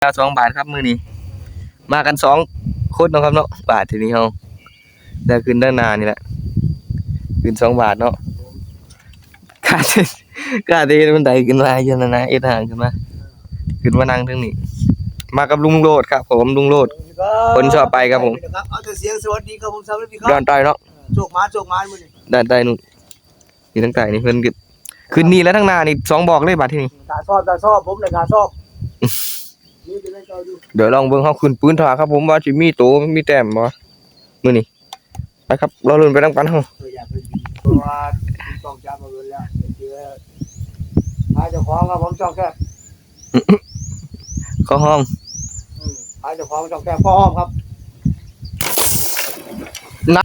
2 บาทครับมื้อนี้มากัน2 คนเนาะครับเนาะบาททีนี้เฮาได้ขึ้นด้านหน้านี่แหละขึ้น2 บาทเนาะค่าเดินบันไดขึ้นมาอยู่นั่นนะเอ็ดห่างขึ้นมานั่งทางนี้มากับลุงโลดครับผมลุงโลดคนชอบไปครับผมเอาแต่เสียงสวัสดีครับผมสวัสดีครัด้านใต้เนาะโจกมามื้อนี้ด้านใต้นู่นนี่ทางใต้นี่เพิ่นขึ้นนี่แล้วทางหน้านี่2 บอกเลยบาทที่นี่ตาชอบผมเลยตาชอบนี่จะได้เจ้าดูเดี๋ยวลองเบิ่งเฮาขึ้นปืนถาครับผมว่าสิมีโตมีแต้มบ่มื้อนี้ไปครับรอลุ้นไปนำกันเฮาอยากไปเพราะว่าต้องจับมาเลยแล้วเจอหาเจ้าของครับผมจ้องแค่เข้าห้องหาเจ้าของจ้องแค่พ่อห้องครับนั่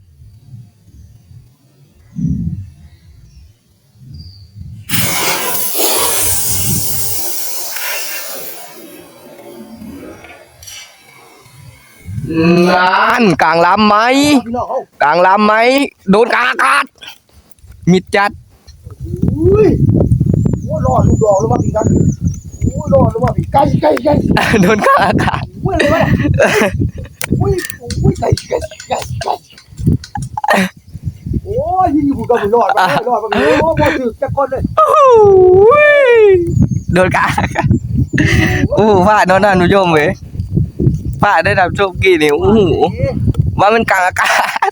นกลางลำไหมกลางลำไหมโดนกลางอากาศมิดจัดอุ้ยโอ้รอดลูกดอกแล้วว่าปีกันโอ้รอดแล้วว่าปีไก่โดนกลางอากาศอุ้ยอะไรวะอุ้ยไก่โอ้ยยิงอยู่กับรอดไปโอ้บ่ถึกจักคนเลยโดนกลางอากาศโอ้พลาดโดนนั่นผู้ชมเว้ยพลาดได้ดับโชคกี่นี่โอ้โหว่ามันกลางอากาศ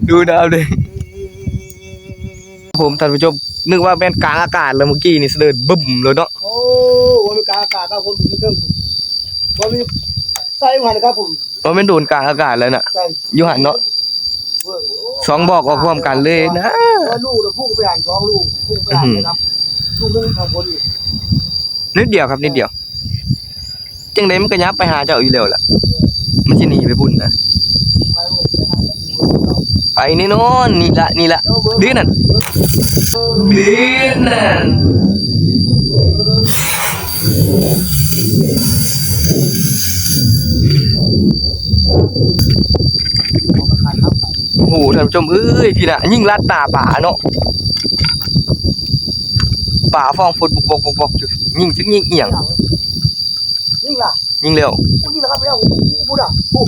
ดูดาวเลยผมท่านผู้ชมนึกว่าเป็นกลางอากาศแล้วเมื่อกี้นี่เสด็จบึ้มเลยเนาะโอ้วันกลางอากาศครับผมถึงเรื่องวันนี้ใส่หันครับผมว่าเป็นโดนกลางอากาศแล้วน่ะอยู่หันเนาะ2 บอกออกพร้อมกันเลยนะลูกพุ่งไปหัน2 ลูกพุ่งไปหันนะครับลูกนึงทำผลอีกนิดเดียวครับนิดเดียวจังได๋มันก็ยับไปหาเจ้าอยู่แล้วล่ะมันสิหนีไปพุ่นนะไปนี่โน่นนี่ละดีนั่นโอ้โหท่านผู้ชมเอ้ยพี่น่ะยิ่งลัดตาป่าเนาะป่าฟองฝนบกอยู่ยิ่งถึงยิ่งเอียงยิ่งล่ะยิ่งเร็วยิ่งล่ะครับแล้วพูดอ่ะพูด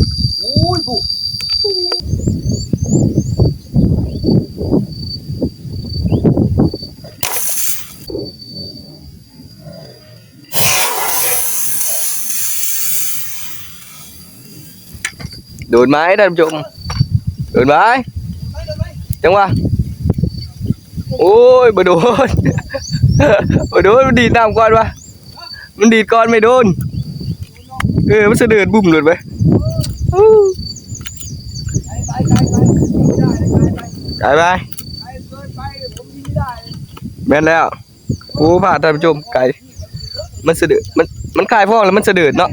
โดนไหมท่านผู้ชมโดนไหมจังวะโอ้ยบ่โดนมันดีดน้ำก่อนวะมันดีดก่อนไม่โดนมันเสด็จบุ่มเลยไปไก่ไปแม่นแล้วโอ้ผ่าท่านผู้ชมไก่มันเสด็จมันคลายพ่อแล้วมันเสด็จเนาะ